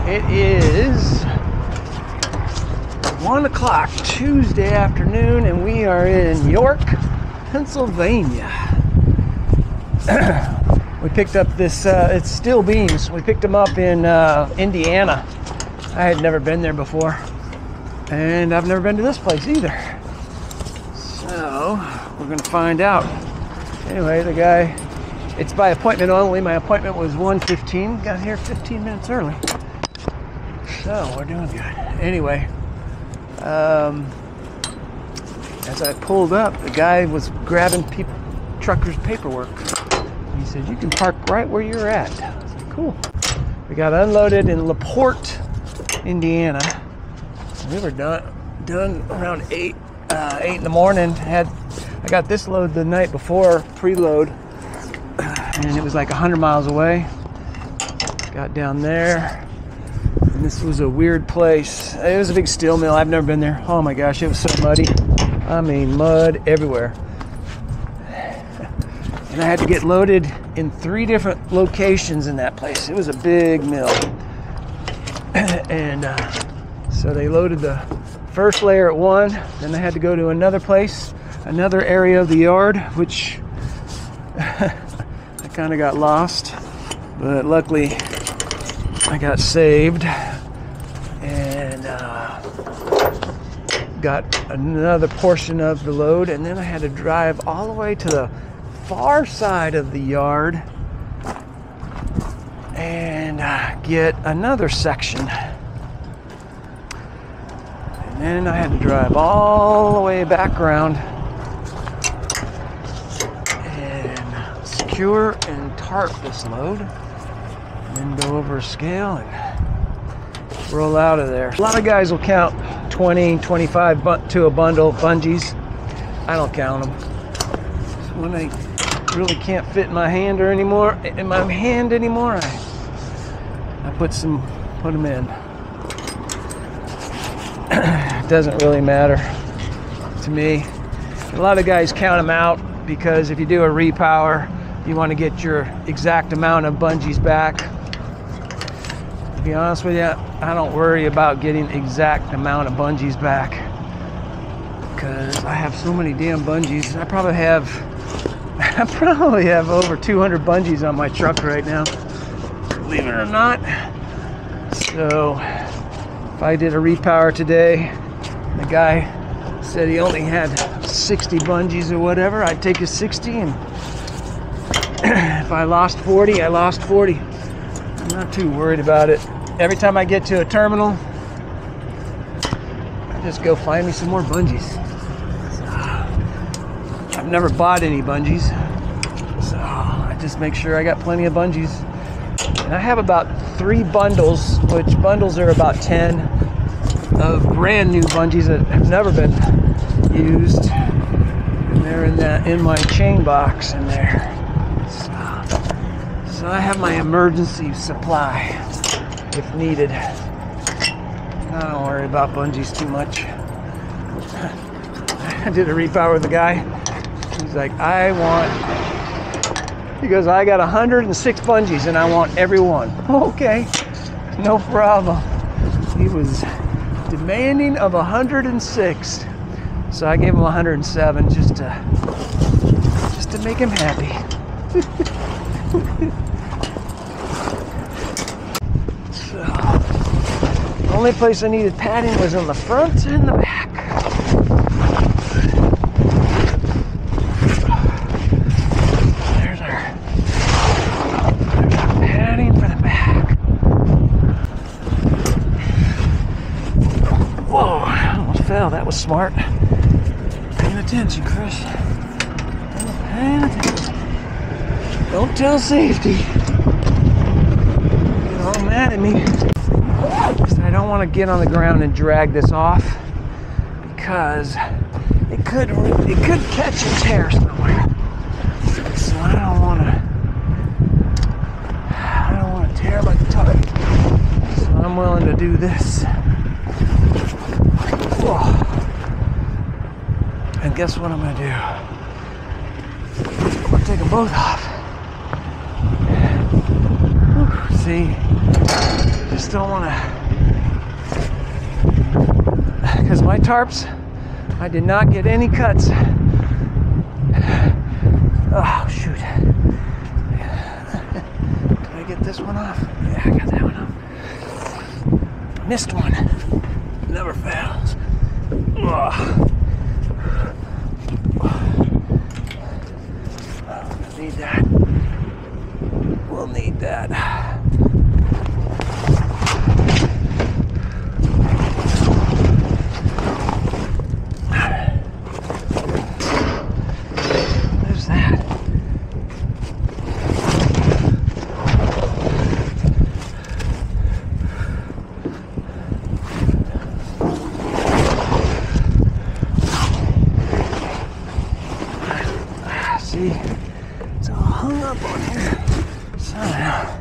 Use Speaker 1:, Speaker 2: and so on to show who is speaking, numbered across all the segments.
Speaker 1: It is 1 o'clock Tuesday afternoon, and we are in York, Pennsylvania. We picked up this, it's steel beams. We picked them up in Indiana. I had never been there before, and I've never been to this place either. So we're gonna find out. Anyway, the guy, it's by appointment only. My appointment was 1:15. Got here 15 minutes early. So we're doing good. Anyway, as I pulled up, the guy was grabbing truckers' paperwork. He said, "You can park right where you're at." I said, "Cool." We got unloaded in LaPorte, Indiana. We were done around 8 in the morning. I got this load the night before, preload, and it was like 100 miles away. Got down there, and this was a weird place. It was a big steel mill. I've never been there. Oh my gosh, it was so muddy. I mean, mud everywhere. And I had to get loaded in 3 different locations in that place. It was a big mill. And so they loaded the first layer at one, then they had to go to another place, another area of the yard, which I kind of got lost, but luckily I got saved and got another portion of the load, and then I had to drive all the way to the far side of the yard and get another section. And then I had to drive all the way back around and secure and tarp this load, and then go over a scale and roll out of there. A lot of guys will count 20, 25 to a bundle bungees. I don't count them. So when I really can't fit in my hand anymore, I put them in. It doesn't really matter to me. A lot of guys count them out because if you do a repower, you want to get your exact amount of bungees back. To be honest with you, I don't worry about getting exact amount of bungees back because I have so many damn bungees. I probably have over 200 bungees on my truck right now, believe it or not. So if I did a repower today, the guy said he only had 60 bungees or whatever, I'd take his 60, and if I lost 40, I lost 40. I'm not too worried about it. Every time I get to a terminal, I just go find me some more bungees. So, I've never bought any bungees, so I just make sure I got plenty of bungees. And I have about 3 bundles, which bundles are about 10 of brand new bungees that have never been used. And they're in my chain box in there. So I have my emergency supply if needed. I don't worry about bungees too much. I did a repower with the guy. He's like, he goes, "I got 106 bungees and I want every one." Okay, no problem. He was demanding of 106, so I gave him 107 just to make him happy. So, the only place I needed padding was on the front and the back. That was smart. Paying attention, Chris. Paying attention. Don't tell safety. Get all mad at me. I don't want to get on the ground and drag this off because it could catch and tear somewhere. So I don't want to tear my tug. So I'm willing to do this. And guess what I'm going to do? I'm going to take them both off. See? just don't want to, because my tarps, I did not get any cuts. Oh, shoot. Did I get this one off? Yeah, I got that one off. Missed one. Never fails. Ugh. Need that. We'll need that. There's that. See? It's all hung up on here somehow.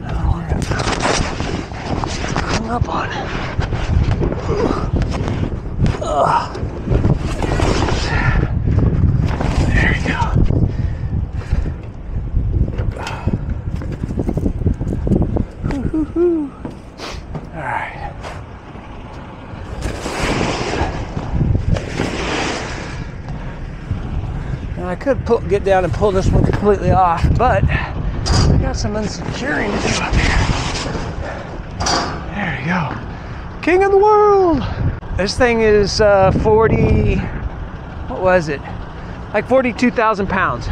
Speaker 1: I don't know where it's hung up on. There we go. All right. Now I could get down and pull this one completely off, but I got some unsecuring to do up here. There we go. King of the world. This thing is 40, what was it? Like 42,000 pounds.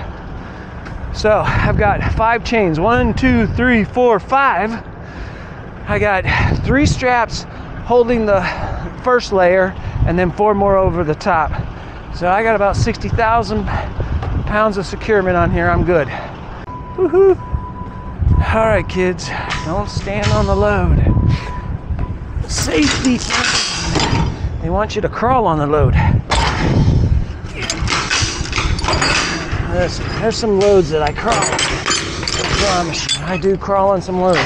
Speaker 1: So I've got 5 chains, 1, 2, 3, 4, 5. I got 3 straps holding the first layer and then 4 more over the top. So I got about 60,000 pounds of securement on here. I'm good. Woohoo! All right, kids, don't stand on the load. Safety first. They want you to crawl on the load. Listen, there's some loads that I crawl. I promise you, I do crawl on some loads.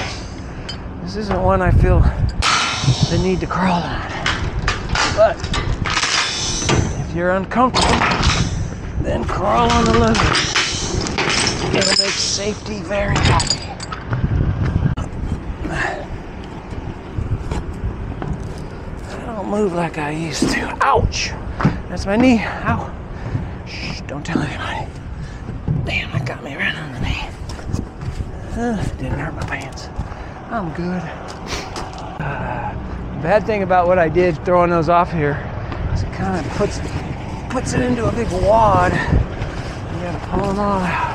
Speaker 1: This isn't one I feel the need to crawl on. But if you're uncomfortable, then crawl on the load. It'll make safety very happy. I don't move like I used to. Ouch! That's my knee. Ow. Shh, don't tell anybody. Damn, that got me right on the knee. Didn't hurt my pants. I'm good. Bad thing about what I did throwing those off here is it kind of puts it into a big wad. You gotta pull them all out.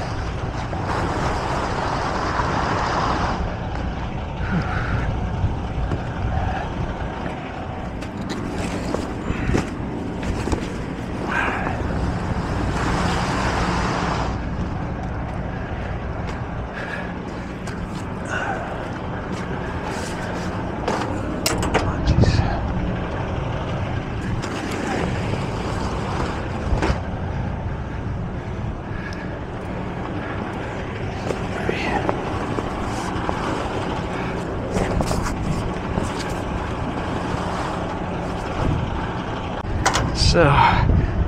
Speaker 1: So,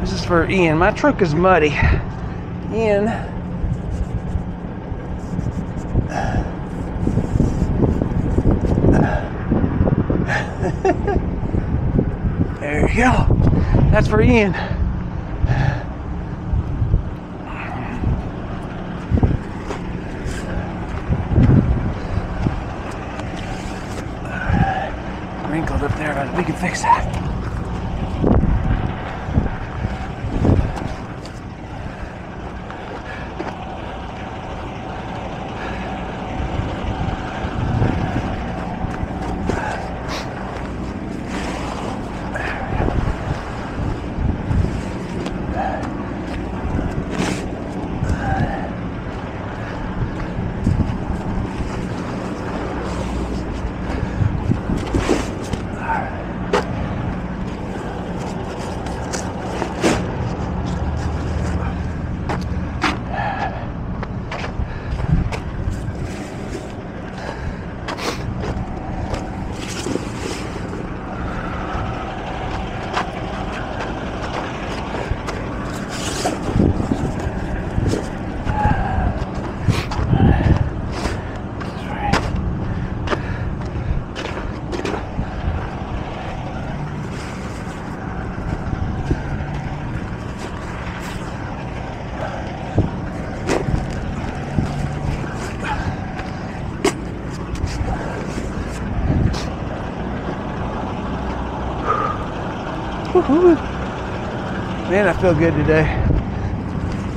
Speaker 1: this is for Ian. My truck is muddy. Ian. There you go. That's for Ian. Wrinkled up there, but we can fix that. Woo-hoo. Man, I feel good today.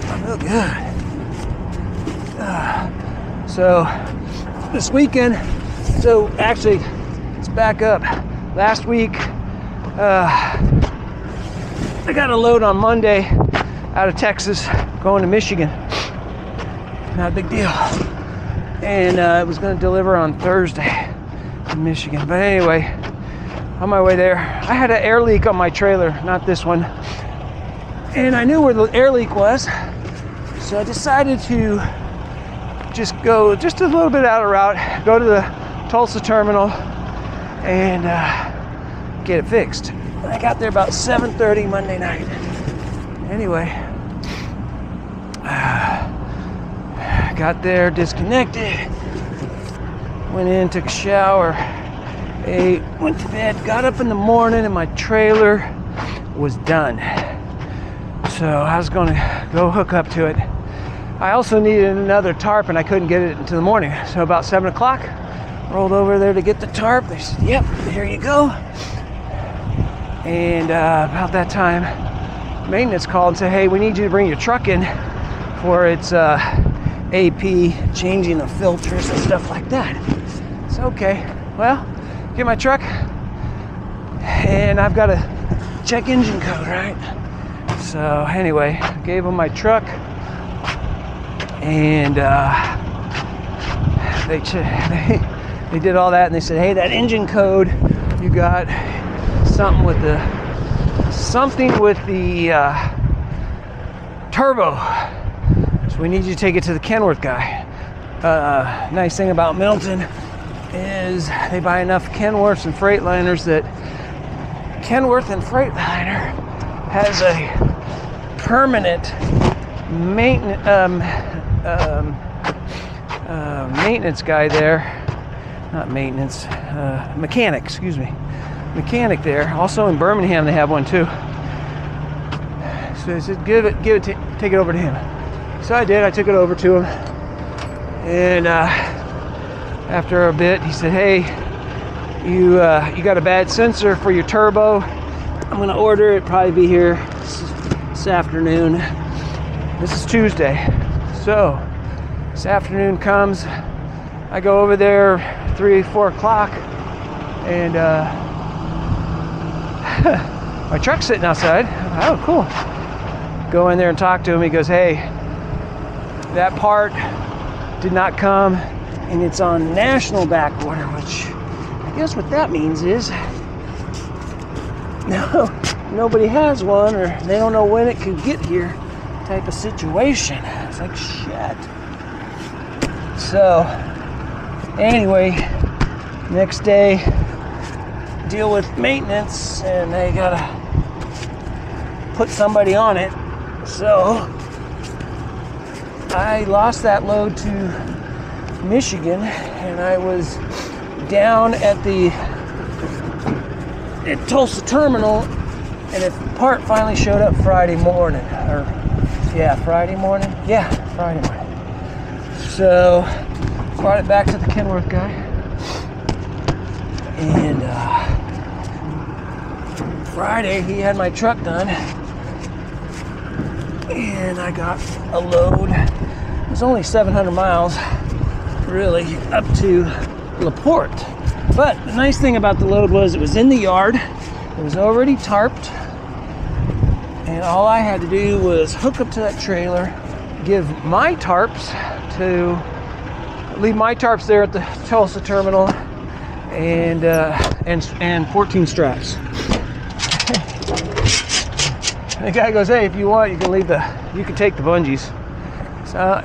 Speaker 1: I feel good. So this weekend, so actually, let's back up. Last week, I got a load on Monday out of Texas going to Michigan. Not a big deal. And it was going to deliver on Thursday in Michigan. But anyway, on my way there, I had an air leak on my trailer, not this one. And I knew where the air leak was. So I decided to just go just a little bit out of route, go to the Tulsa terminal and get it fixed. I got there about 7:30 Monday night. Anyway, got there, disconnected, went in, took a shower, ate, went to bed, got up in the morning and my trailer was done. So I was gonna go hook up to it. I also needed another tarp and I couldn't get it until the morning. So about 7 o'clock, rolled over there to get the tarp. They said, yep, here you go. And about that time, maintenance called and said, hey, we need you to bring your truck in for its AP, changing the filters and stuff like that. It's okay. Well, get my truck and I've got to check engine code, right? So anyway, gave them my truck and they did all that and they said, hey, that engine code, you got something with the turbo. So we need you to take it to the Kenworth guy. Nice thing about Melton is they buy enough Kenworths and Freightliners that Kenworth and Freightliner has a permanent maintenance guy there. Not maintenance, mechanic, excuse me. Mechanic there. Also in Birmingham they have one too. So I said, take it over to him. So I did. I took it over to him, and after a bit, he said, "Hey, you got a bad sensor for your turbo. I'm gonna order it. Probably be here this afternoon. This is Tuesday, so this afternoon comes. I go over there 3-4 o'clock, and my truck's sitting outside. Oh, cool. Go in there and talk to him. He goes, hey, that part did not come and it's on national back order, which I guess what that means is no, nobody has one or they don't know when it could get here type of situation. It's like shit. So anyway, next day, deal with maintenance and they gotta put somebody on it. So I lost that load to Michigan and I was down at Tulsa terminal and the part finally showed up Friday morning. Friday morning. So brought it back to the Kenworth guy and Friday he had my truck done and I got a load. It was only 700 miles really up to LaPorte, but the nice thing about the load was it was in the yard, it was already tarped, and all I had to do was hook up to that trailer, leave my tarps there at the Tulsa terminal, and 14 straps. The guy goes, hey, if you want, you can take the bungees. So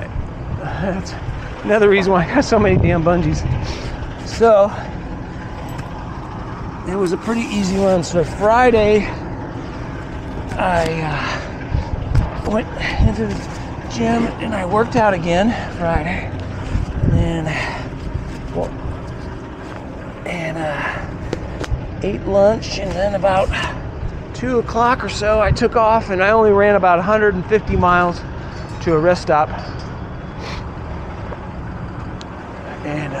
Speaker 1: that's another reason why I got so many damn bungees. So it was a pretty easy one. So Friday, I went into the gym and I worked out again Friday, and then ate lunch, and then about 2 o'clock or so I took off and I only ran about 150 miles to a rest stop. And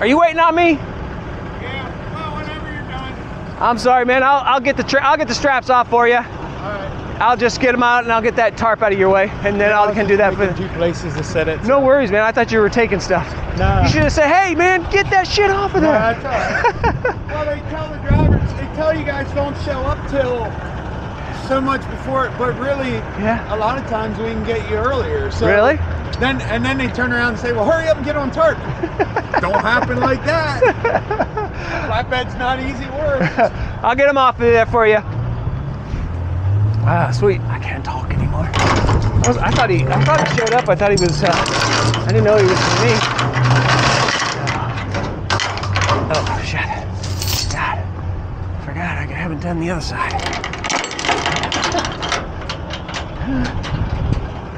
Speaker 1: are you waiting on me?
Speaker 2: Yeah, well, whenever you're done.
Speaker 1: I'm sorry, man. I'll get the straps off for you.
Speaker 2: All right.
Speaker 1: I'll just get them out and I'll get that tarp out of your way, and then I can do that for
Speaker 2: 2 places to set it.
Speaker 1: No worries, man. I thought you were taking stuff.
Speaker 2: Nah.
Speaker 1: You should have said, "Hey, man, get that shit off of there."
Speaker 2: No, that's all right. Well, they tell the drivers, they tell you guys don't show up till so much before, but really,
Speaker 1: Yeah.
Speaker 2: a lot of times we can get you earlier. So
Speaker 1: Really?
Speaker 2: Then they turn around and say, "Well, hurry up and get on tarp." Don't happen like that. Flatbed's not easy work.
Speaker 1: I'll get them off of there for you. Ah, sweet. I can't talk anymore. I thought he showed up. I thought he was. I didn't know he was for me. Oh shit! God, I forgot. I haven't done the other side.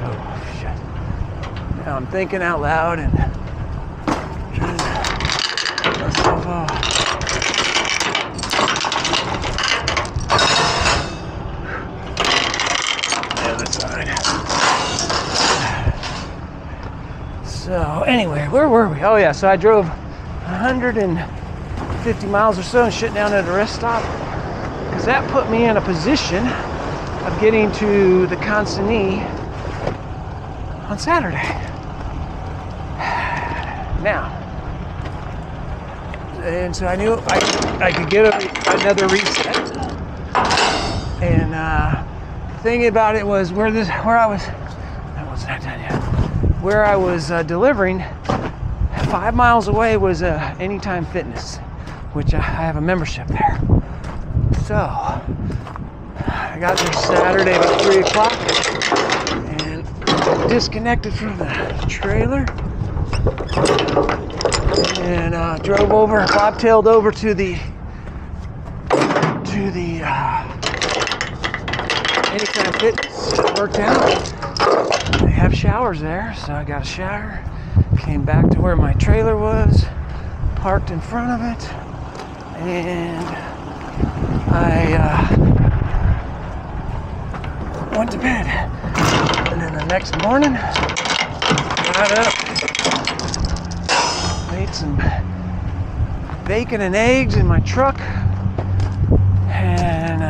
Speaker 1: Oh shit! Now I'm thinking out loud and trying to get myself off. So anyway, where were we? Oh yeah, so I drove 150 miles or so and shit down at a rest stop, because that put me in a position of getting to the consignee on Saturday. Now, and so I knew I could get another reset. And the thing about it was where I was delivering, 5 miles away was Anytime Fitness, which I have a membership there. So I got there Saturday about 3 o'clock and disconnected from the trailer and drove over, bobtailed over to the Anytime Fitness. Worked out. They have showers there, so I got a shower, came back to where my trailer was, parked in front of it, and I went to bed. And then the next morning, got up, made some bacon and eggs in my truck, and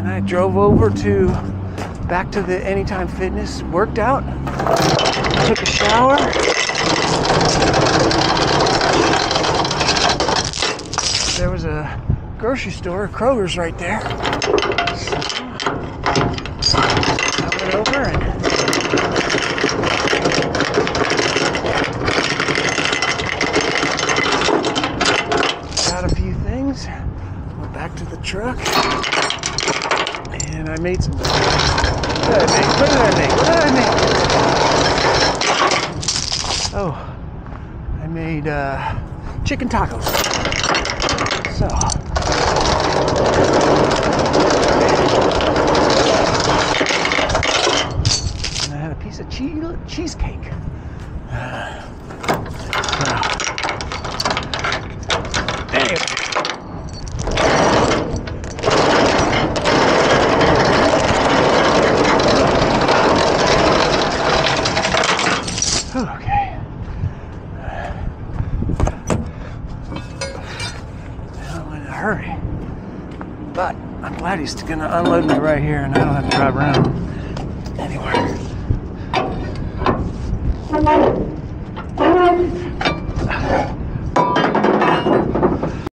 Speaker 1: I drove over back to the Anytime Fitness, worked out, took a shower, there was a grocery store, Kroger's right there. I went over and got a few things, went back to the truck, and I made some. What did I make? Oh, I made chicken tacos. So, and I had a piece of cheesecake. Anyway. Okay. Now I'm in a hurry. But I'm glad he's gonna unload me right here and I don't have to drive around.